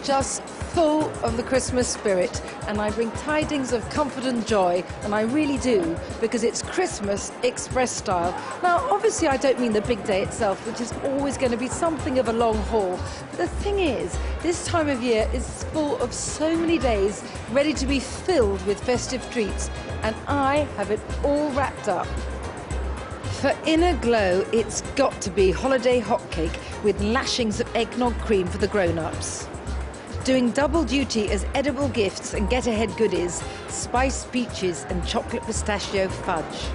just full of the Christmas spirit, and I bring tidings of comfort and joy, and I really do, because it's Christmas Express style. Now, obviously I don't mean the big day itself, which is always going to be something of a long haul. But the thing is, this time of year is full of so many days ready to be filled with festive treats, and I have it all wrapped up. For inner glow, it's got to be holiday hotcake with lashings of eggnog cream for the grown-ups. Doing double duty as edible gifts and get-ahead goodies, spiced peaches and chocolate pistachio fudge.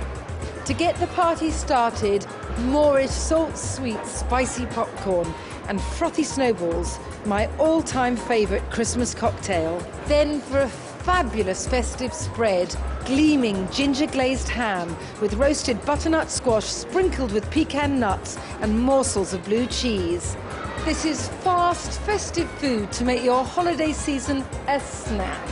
To get the party started, Moorish salt-sweet spicy popcorn and frothy snowballs, my all-time favourite Christmas cocktail. Then for a fabulous festive spread, gleaming ginger-glazed ham with roasted butternut squash sprinkled with pecan nuts and morsels of blue cheese. This is fast, festive food to make your holiday season a snap.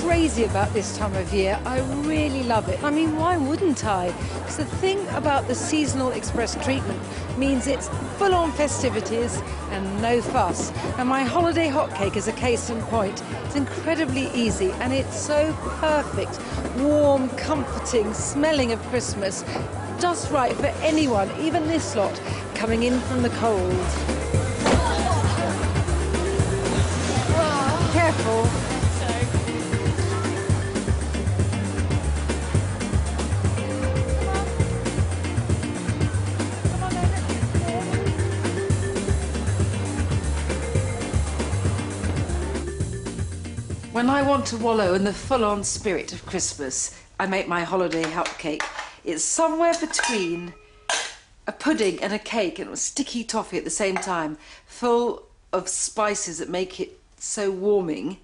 Crazy about this time of year. I really love it. I mean, why wouldn't I? Because the thing about the seasonal express treatment means it's full-on festivities and no fuss. And my holiday hotcake is a case in point. It's incredibly easy and it's so perfect. Warm, comforting, smelling of Christmas. Just right for anyone, even this lot, coming in from the cold. Careful. When I want to wallow in the full-on spirit of Christmas, I make my holiday hotcake. It's somewhere between a pudding and a cake and a sticky toffee at the same time, full of spices that make it so warming,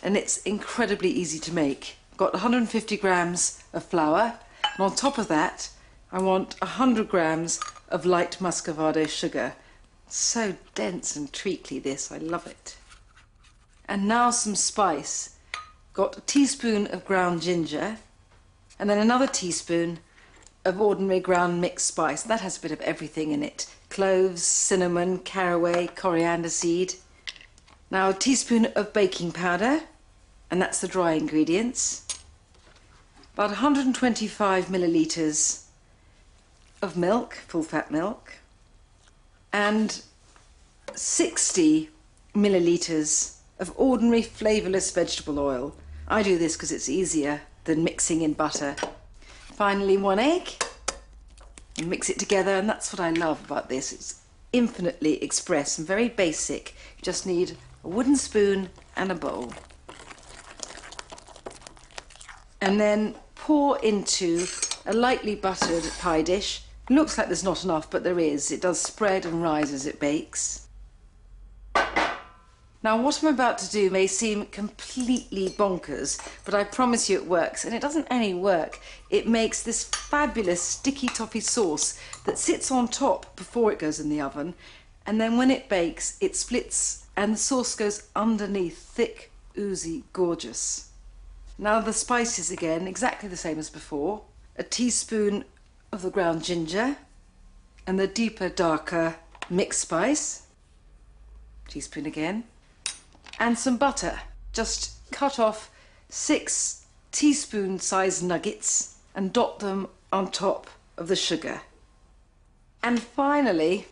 and it's incredibly easy to make. I've got 150 grams of flour, and on top of that, I want 100 grams of light muscovado sugar. So dense and treacly, this, I love it. And now some spice. Got a teaspoon of ground ginger and then another teaspoon of ordinary ground mixed spice. That has a bit of everything in it. Cloves, cinnamon, caraway, coriander seed. Now a teaspoon of baking powder, and that's the dry ingredients. About 125 millilitres of milk, full fat milk, and 60 millilitres of ordinary flavourless vegetable oil. I do this because it's easier than mixing in butter. Finally, 1 egg, and mix it together, and that's what I love about this. It's infinitely express and very basic. You just need a wooden spoon and a bowl. And then pour into a lightly buttered pie dish. It looks like there's not enough, but there is. It does spread and rise as it bakes. Now, what I'm about to do may seem completely bonkers, but I promise you it works. And it doesn't only work, it makes this fabulous sticky toffee sauce that sits on top before it goes in the oven. And then when it bakes, it splits and the sauce goes underneath, thick, oozy, gorgeous. Now the spices again, exactly the same as before. A teaspoon of the ground ginger and the deeper, darker mixed spice. Teaspoon again. And some butter. Just cut off 6 teaspoon-sized nuggets and dot them on top of the sugar. And finally,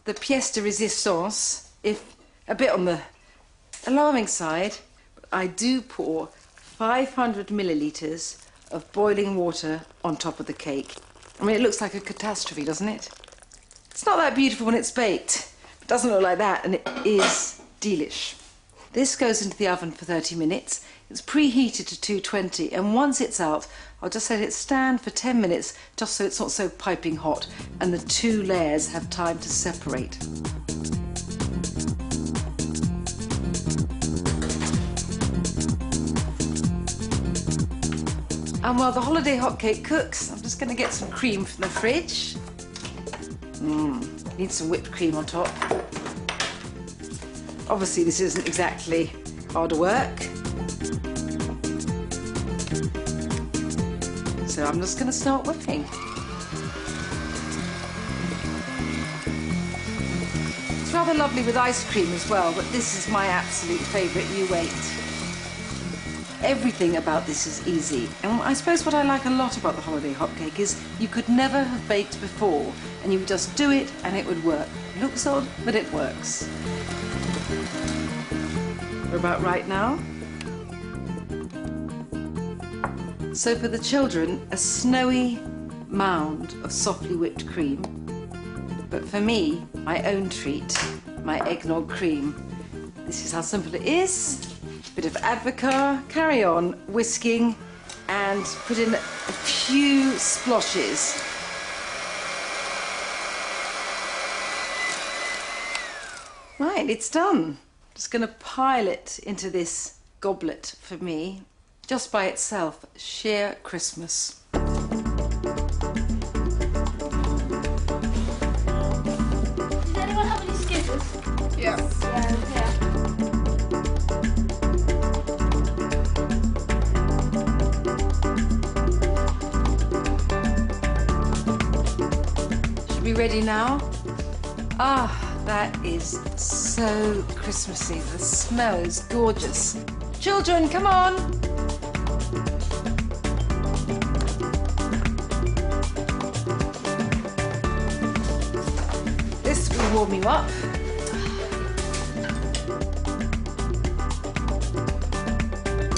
the pièce de résistance, if a bit on the alarming side, but I do pour 500 millilitres of boiling water on top of the cake. I mean, it looks like a catastrophe, doesn't it? It's not that beautiful when it's baked. It doesn't look like that, and it is delish. This goes into the oven for 30 minutes. It's preheated to 220, and once it's out, I'll just let it stand for 10 minutes just so it's not so piping hot and the two layers have time to separate. And while the holiday hotcake cooks, I'm just going to get some cream from the fridge. Need some whipped cream on top. Obviously, this isn't exactly hard work. So I'm just going to start whipping. It's rather lovely with ice cream as well, but this is my absolute favourite. You wait. Everything about this is easy. And I suppose what I like a lot about the holiday hotcake is you could never have baked before, and you would just do it and it would work. Looks odd, but it works. We're about right now. So for the children, a snowy mound of softly whipped cream. But for me, my own treat, my eggnog cream. This is how simple it is. Bit of Advocaat, carry on whisking, and put in a few sploshes. Right, it's done. Just going to pile it into this goblet for me. Just by itself, sheer Christmas. Does anyone have any skippers? Yeah. Yeah. Should be ready now? Ah, that is so Christmassy. The smell is gorgeous. Children, come on! This will warm you up.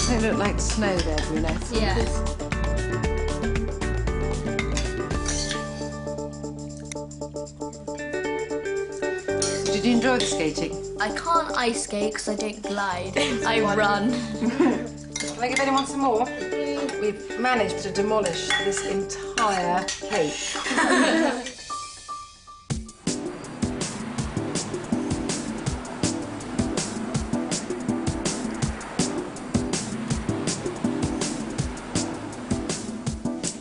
They look like snow there, Bruno. Yeah. Did you enjoy the skating? I can't ice skate because I don't glide. I run. Can I give anyone some more? We've managed to demolish this entire cake.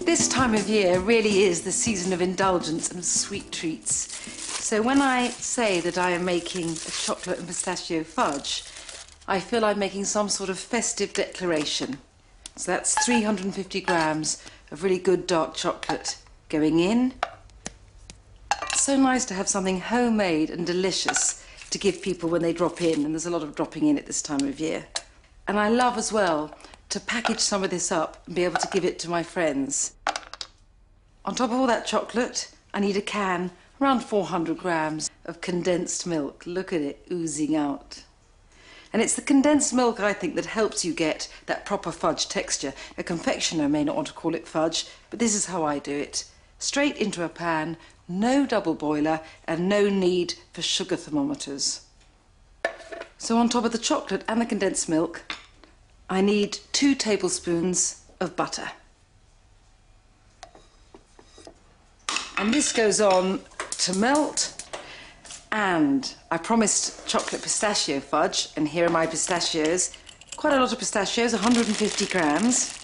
This time of year really is the season of indulgence and sweet treats. So when I say that I am making a chocolate and pistachio fudge, I feel I'm making some sort of festive declaration. So that's 350 grams of really good dark chocolate going in. It's so nice to have something homemade and delicious to give people when they drop in, and there's a lot of dropping in at this time of year. And I love as well to package some of this up and be able to give it to my friends. On top of all that chocolate, I need a can, around 400 grams of condensed milk. Look at it oozing out. And it's the condensed milk, I think, that helps you get that proper fudge texture. A confectioner may not want to call it fudge, but this is how I do it. Straight into a pan, no double boiler, and no need for sugar thermometers. So on top of the chocolate and the condensed milk, I need 2 tablespoons of butter. And this goes on to melt, and I promised chocolate pistachio fudge, and here are my pistachios. Quite a lot of pistachios, 150 grams.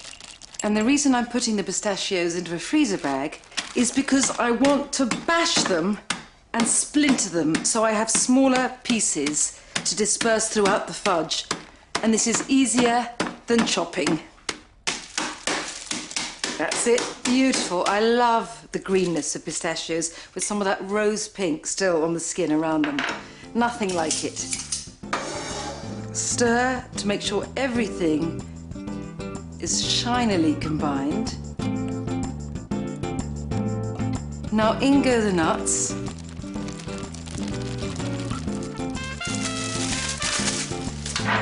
And the reason I'm putting the pistachios into a freezer bag is because I want to bash them and splinter them so I have smaller pieces to disperse throughout the fudge. And this is easier than chopping. That's it, beautiful. I love the greenness of pistachios with some of that rose pink still on the skin around them. Nothing like it. Stir to make sure everything is shinily combined. Now in go the nuts.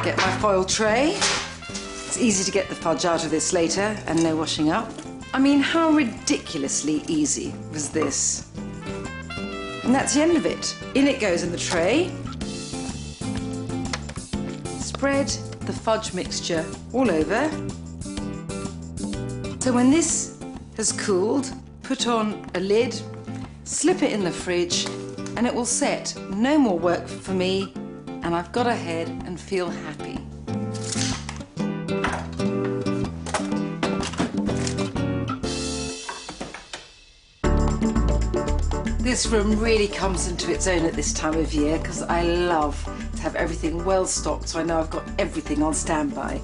Get my foil tray. It's easy to get the fudge out of this later and no washing up. I mean, how ridiculously easy was this? And that's the end of it. In it goes in the tray. Spread the fudge mixture all over. So when this has cooled, put on a lid, slip it in the fridge, and it will set. No more work for me, and I've got ahead and feel happy. this room really comes into its own at this time of year because I love to have everything well stocked, so I know I've got everything on standby.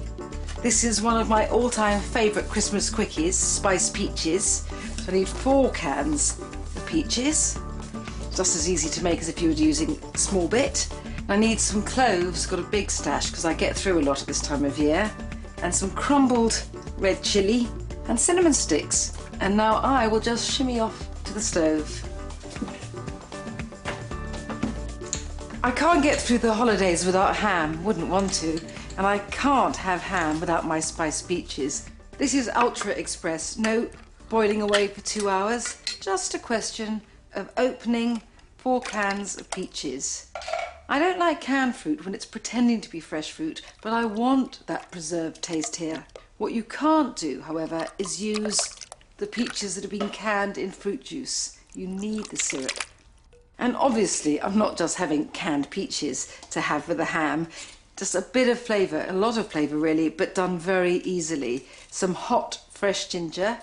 This is one of my all-time favourite Christmas quickies, spiced peaches. So I need 4 cans of peaches, just as easy to make as if you were using a small bit. I need some cloves, got a big stash because I get through a lot at this time of year, and some crumbled red chilli and cinnamon sticks. And now I will just shimmy off to the stove. I can't get through the holidays without ham, wouldn't want to, and I can't have ham without my spiced peaches. This is Ultra Express, no boiling away for 2 hours, just a question of opening 4 cans of peaches. I don't like canned fruit when it's pretending to be fresh fruit, but I want that preserved taste here. What you can't do, however, is use the peaches that have been canned in fruit juice. You need the syrup. And obviously, I'm not just having canned peaches to have with the ham. Just a bit of flavour, a lot of flavour really, but done very easily. Some hot, fresh ginger.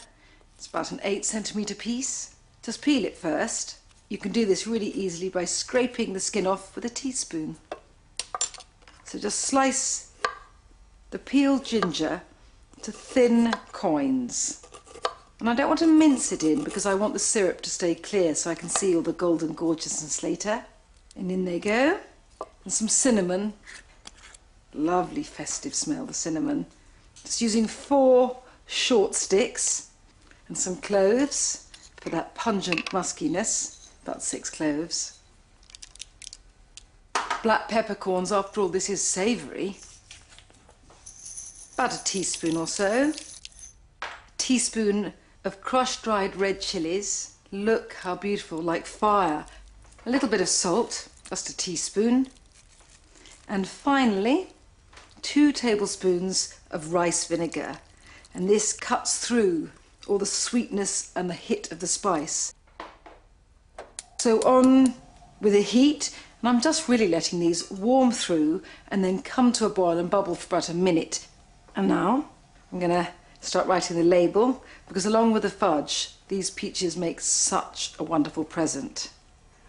It's about an 8cm piece. Just peel it first. You can do this really easily by scraping the skin off with a teaspoon. So just slice the peeled ginger to thin coins. And I don't want to mince it in because I want the syrup to stay clear so I can see all the golden gorgeousness later. And in they go. And some cinnamon. Lovely festive smell, the cinnamon. Just using 4 short sticks and some cloves for that pungent muskiness. About 6 cloves. Black peppercorns, after all this is savoury. About a teaspoon or so. A teaspoon of crushed dried red chilies. Look how beautiful, like fire. A little bit of salt, just a teaspoon. And finally, 2 tablespoons of rice vinegar. And this cuts through all the sweetness and the hit of the spice. So on with the heat, and I'm just really letting these warm through and then come to a boil and bubble for about a minute. And now I'm going to start writing the label, because along with the fudge, these peaches make such a wonderful present.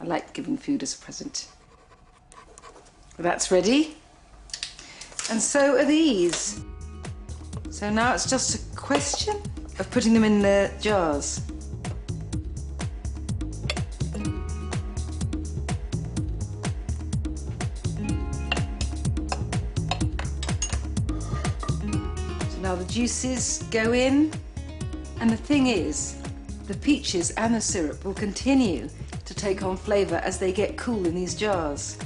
I like giving food as a present. Well, that's ready. And so are these. So now it's just a question of putting them in the jars. Now the juices go in, and the thing is, the peaches and the syrup will continue to take on flavour as they get cool in these jars.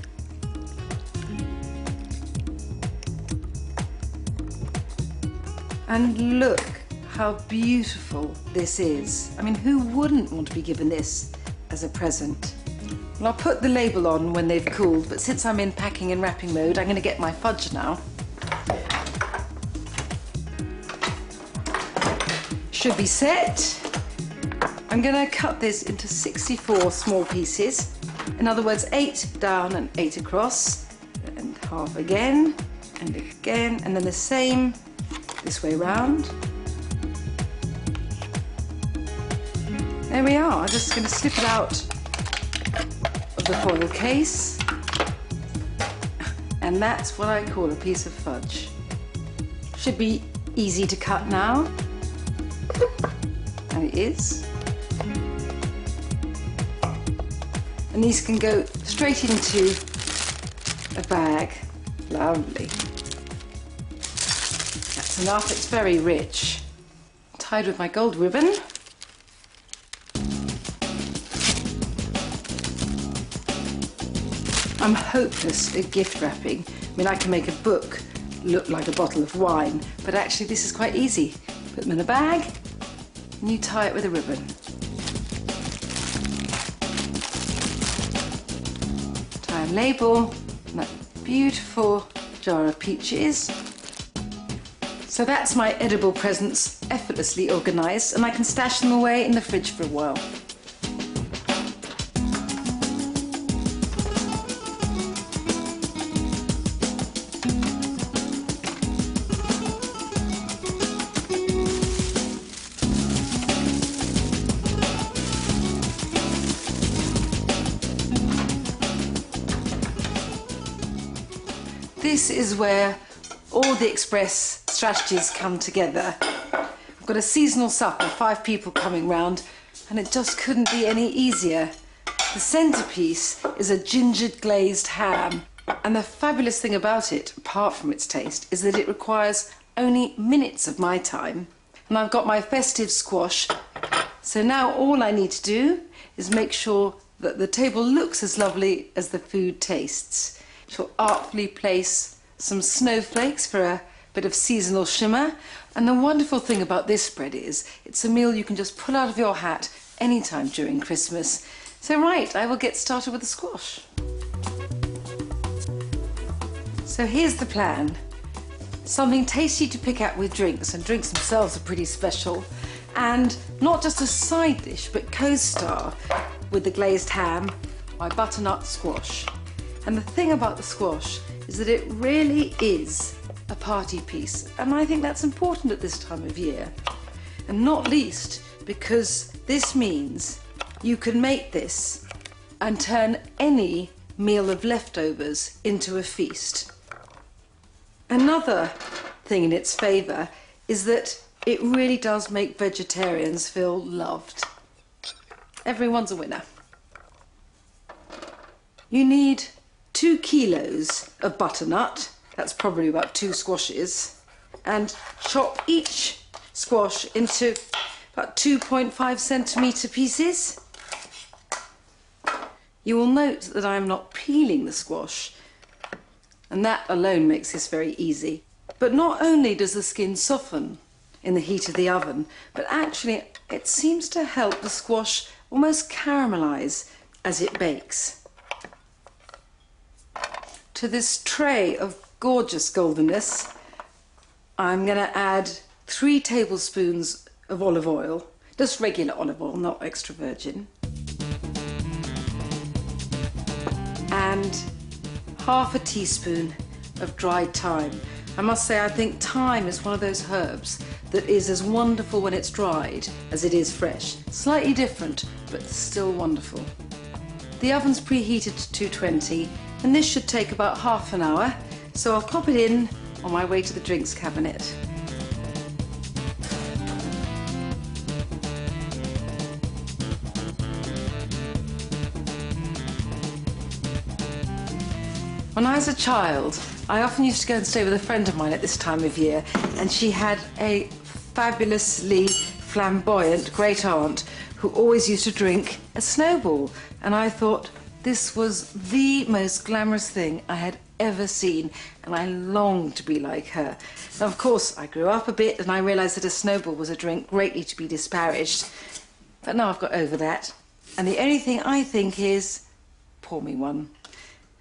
And look how beautiful this is. I mean, who wouldn't want to be given this as a present? Well, I'll put the label on when they've cooled, but since I'm in packing and wrapping mode, I'm going to get my fudge now. Should be set. I'm going to cut this into 64 small pieces. In other words, 8 down and 8 across, and half again, and again, and then the same this way round. There we are. I'm just going to slip it out of the foil case, and that's what I call a piece of fudge. Should be easy to cut now. And it is. And these can go straight into a bag. Lovely. That's enough, it's very rich. Tied with my gold ribbon. I'm hopeless at gift wrapping. I mean, I can make a book look like a bottle of wine, but actually this is quite easy. Put them in a bag, and you tie it with a ribbon. Tie and label and that beautiful jar of peaches. So that's my edible presents effortlessly organised, and I can stash them away in the fridge for a while. this is where all the express strategies come together. I've got a seasonal supper, 5 people coming round, and it just couldn't be any easier. The centrepiece is a gingered glazed ham, and the fabulous thing about it, apart from its taste, is that it requires only minutes of my time. And I've got my festive squash, so now all I need to do is make sure that the table looks as lovely as the food tastes. She'll artfully place some snowflakes for a bit of seasonal shimmer. And the wonderful thing about this spread is it's a meal you can just pull out of your hat anytime during Christmas. So right, I will get started with the squash. So here's the plan. Something tasty to pick out with drinks, and drinks themselves are pretty special. And not just a side dish, but co-star with the glazed ham, my butternut squash. And the thing about the squash is that it really is a party piece, and I think that's important at this time of year. And not least because this means you can make this and turn any meal of leftovers into a feast. Another thing in its favour is that it really does make vegetarians feel loved. Everyone's a winner. You need 2 kilos of butternut, that's probably about 2 squashes, and chop each squash into about 2.5 centimetre pieces. You will note that I'm not peeling the squash, and that alone makes this very easy. But not only does the skin soften in the heat of the oven, but actually it seems to help the squash almost caramelise as it bakes. To this tray of gorgeous goldenness, I'm going to add 3 tablespoons of olive oil, just regular olive oil, not extra virgin, and half a teaspoon of dried thyme. I must say, I think thyme is one of those herbs that is as wonderful when it's dried as it is fresh. Slightly different, but still wonderful. The oven's preheated to 220, and this should take about half an hour, so I'll pop it in on my way to the drinks cabinet. When I was a child, I often used to go and stay with a friend of mine at this time of year, and she had a fabulously flamboyant great aunt who always used to drink a snowball, and I thought this was the most glamorous thing I had ever seen, and I longed to be like her. Now, of course, I grew up a bit and I realised that a snowball was a drink greatly to be disparaged, but now I've got over that, and the only thing I think is pour me one.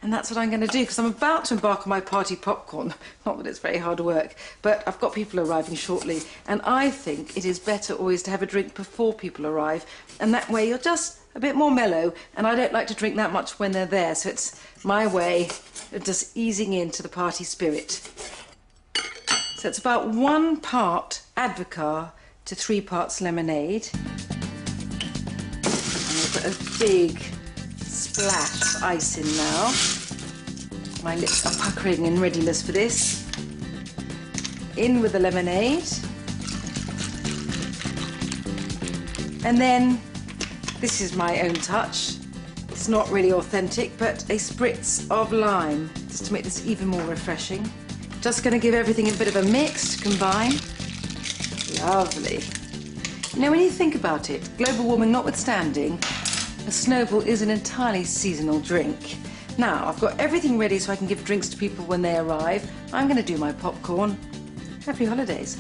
And that's what I'm going to do, because I'm about to embark on my party popcorn. Not that it's very hard work, but I've got people arriving shortly, and I think it is better always to have a drink before people arrive, and that way you're just a bit more mellow, and I don't like to drink that much when they're there, so it's my way of just easing into the party spirit. So it's about 1 part Advocaat to 3 parts lemonade. And I'll put a big splash of ice in now. My lips are puckering in readiness for this. In with the lemonade. And then, this is my own touch. It's not really authentic, but a spritz of lime, just to make this even more refreshing. Just going to give everything a bit of a mix to combine. Lovely. You know, when you think about it, global warming notwithstanding, a snowball is an entirely seasonal drink. Now, I've got everything ready so I can give drinks to people when they arrive. I'm going to do my popcorn. Happy holidays.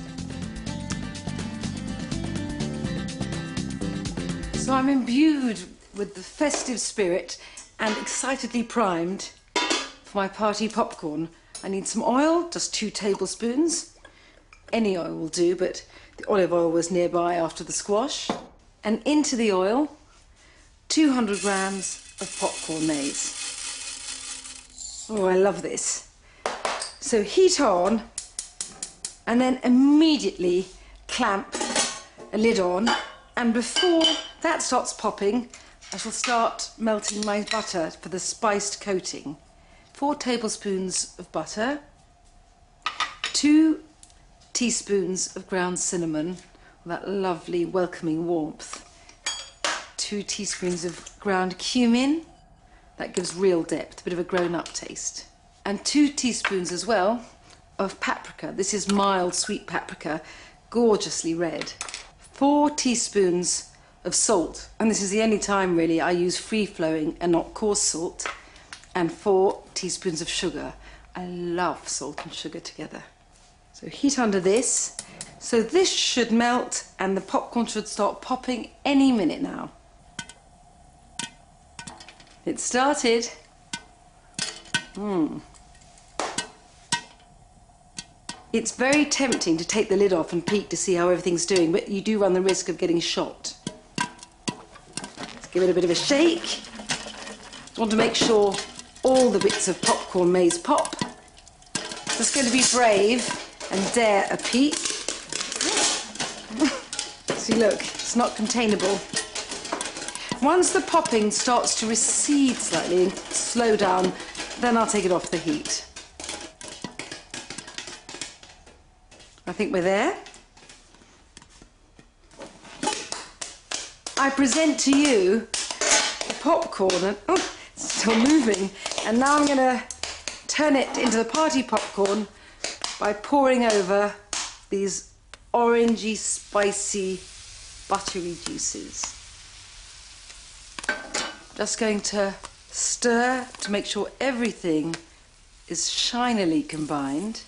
So I'm imbued with the festive spirit and excitedly primed for my party popcorn. I need some oil, just 2 tablespoons. Any oil will do, but the olive oil was nearby after the squash. And into the oil, 200 grams of popcorn maize. Oh, I love this. So heat on, and then immediately clamp a lid on, and before that starts popping, I shall start melting my butter for the spiced coating. 4 tablespoons of butter, 2 teaspoons of ground cinnamon, with that lovely welcoming warmth. 2 teaspoons of ground cumin, that gives real depth, a bit of a grown-up taste. And 2 teaspoons as well of paprika. This is mild sweet paprika, gorgeously red. 4 teaspoons of salt, and this is the only time really I use free-flowing and not coarse salt, and 4 teaspoons of sugar. I love salt and sugar together. So heat under this. So this should melt and the popcorn should start popping any minute now. It started. It's very tempting to take the lid off and peek to see how everything's doing, but you do run the risk of getting shot. Let's give it a bit of a shake. Want to make sure all the bits of popcorn maze pop. Just going to be brave and dare a peek. See, look, it's not containable. Once the popping starts to recede slightly and slow down, then I'll take it off the heat. I think we're there. I present to you the popcorn, and oh, it's still moving. And now I'm going to turn it into the party popcorn by pouring over these orangey, spicy, buttery juices. Just going to stir to make sure everything is shinily combined.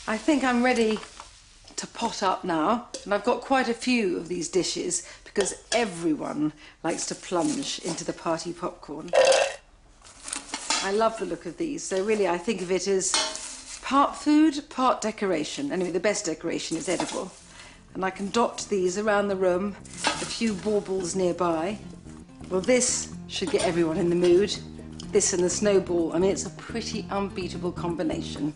I think I'm ready to pot up now, and I've got quite a few of these dishes because everyone likes to plunge into the party popcorn. I love the look of these, so really I think of it as part food, part decoration. Anyway, the best decoration is edible. And I can dot these around the room, a few baubles nearby. Well, this should get everyone in the mood. This and the snowball, I mean, it's a pretty unbeatable combination.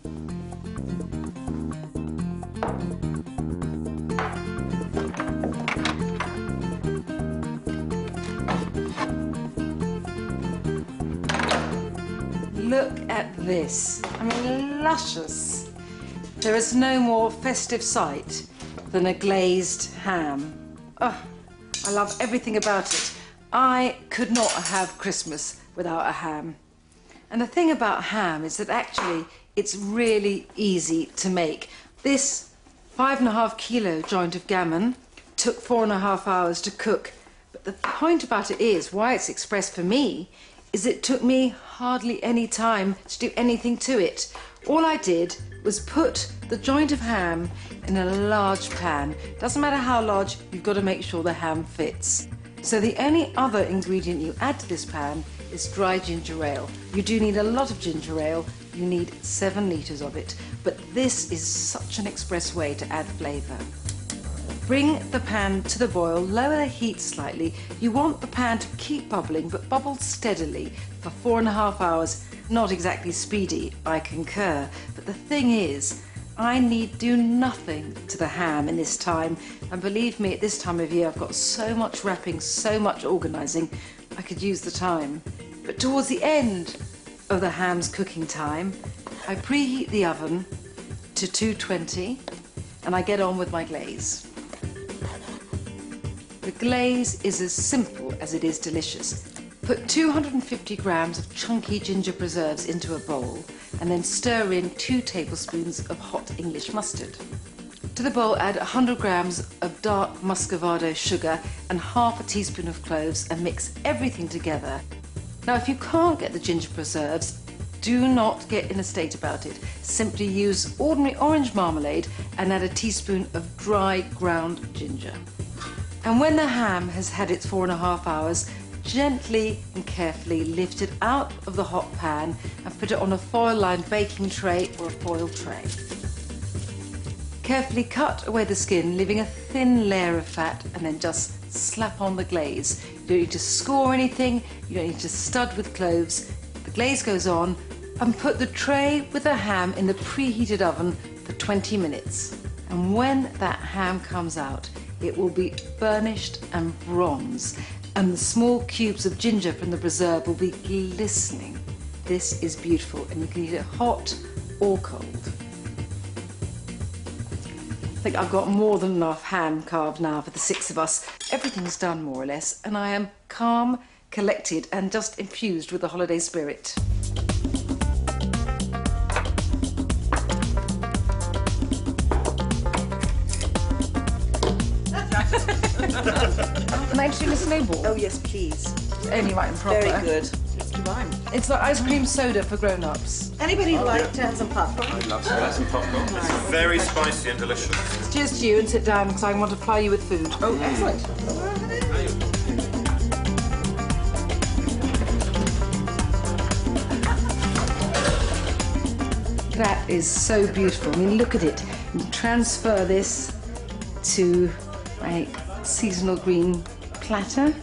Look at this. I mean, luscious. There is no more festive sight than a glazed ham. Oh, I love everything about it. I could not have Christmas without a ham. And the thing about ham is that actually it's really easy to make. This 5.5 kilo joint of gammon took 4.5 hours to cook. But the point about it is, why it's expressed for me, is it took me hardly any time to do anything to it. All I did was put the joint of ham in a large pan. Doesn't matter how large, you've got to make sure the ham fits. So the only other ingredient you add to this pan is dry ginger ale. You do need a lot of ginger ale. You need 7 litres of it. But this is such an express way to add flavour. Bring the pan to the boil, lower the heat slightly. You want the pan to keep bubbling, but bubble steadily for 4.5 hours. Not exactly speedy, I concur. But the thing is, I need do nothing to the ham in this time. And believe me, at this time of year, I've got so much wrapping, so much organising, I could use the time. But towards the end of the ham's cooking time, I preheat the oven to 220 and I get on with my glaze. The glaze is as simple as it is delicious. Put 250 grams of chunky ginger preserves into a bowl and then stir in 2 tablespoons of hot English mustard. To the bowl add 100 grams of dark muscovado sugar and half a teaspoon of cloves and mix everything together. Now if you can't get the ginger preserves, do not get in a state about it. Simply use ordinary orange marmalade and add a teaspoon of dry ground ginger. And when the ham has had its 4.5 hours, gently and carefully lift it out of the hot pan and put it on a foil-lined baking tray or a foil tray. Carefully cut away the skin, leaving a thin layer of fat, and then just slap on the glaze. You don't need to score anything, you don't need to stud with cloves. The glaze goes on, and put the tray with the ham in the preheated oven for 20 minutes. And when that ham comes out, it will be burnished and bronze, and the small cubes of ginger from the preserve will be glistening. This is beautiful, and you can eat it hot or cold. I think I've got more than enough ham carved now for the 6 of us. Everything's done more or less, and I am calm, collected, and just infused with the holiday spirit. Can I do a snowball? Oh yes, please. Only right and proper. Very good. It's divine. It's like ice cream soda for grown-ups. Anybody like to have some popcorn? I'd love to have some popcorn. It's very spicy and delicious. Cheers to you, and sit down because I want to ply you with food. Oh, excellent. That is so beautiful. I mean, look at it. Transfer this to a seasonal green platter.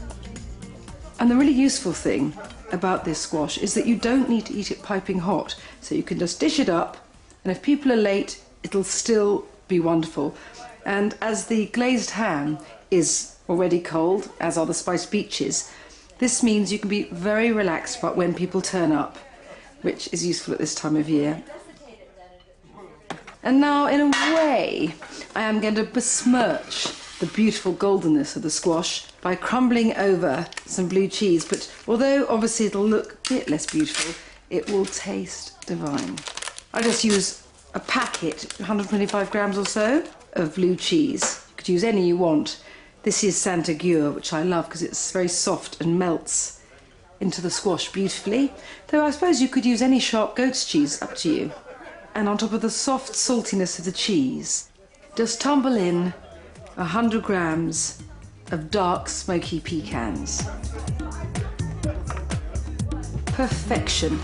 And the really useful thing about this squash is that you don't need to eat it piping hot. So you can just dish it up, and if people are late, it'll still be wonderful. And as the glazed ham is already cold, as are the spiced peaches, this means you can be very relaxed about when people turn up, which is useful at this time of year. And now, in a way, I am going to besmirch the beautiful goldenness of the squash by crumbling over some blue cheese, but although obviously it'll look a bit less beautiful, it will taste divine. I just use a packet, 125 grams or so, of blue cheese. You could use any you want. This is Sant'Agure, which I love because it's very soft and melts into the squash beautifully. Though I suppose you could use any sharp goat's cheese, up to you. And on top of the soft saltiness of the cheese, just tumble in 100 grams of dark smoky pecans. Perfection.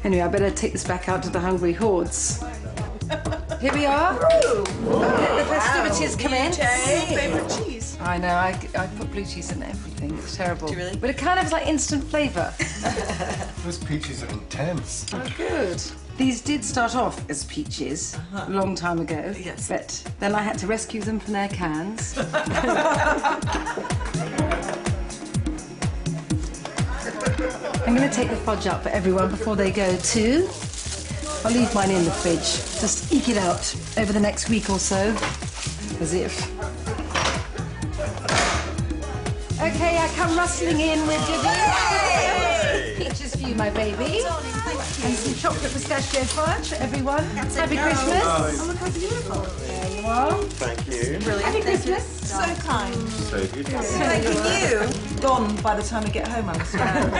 Anyway, I better take this back out to the hungry hordes. Here we are. The festivities commence. Favourite cheese? I know, I put blue cheese in everything. It's terrible. Do you really? But it kind of is like instant flavour. Those peaches are intense. Oh, good. These did start off as peaches a long time ago. Yes. But then I had to rescue them from their cans. I'm going to take the fudge out for everyone before they go too. I'll leave mine in the fridge. Just eke it out over the next week or so. As if. Okay, I come rustling in with your peaches for you, my baby. And some chocolate pistachio fudge for everyone. Happy Christmas. Oh, look how beautiful. There you are. Thank you. Brilliant. Happy Christmas. So kind. So beautiful. Thanking you. Gone by the time we get home, I'm afraid.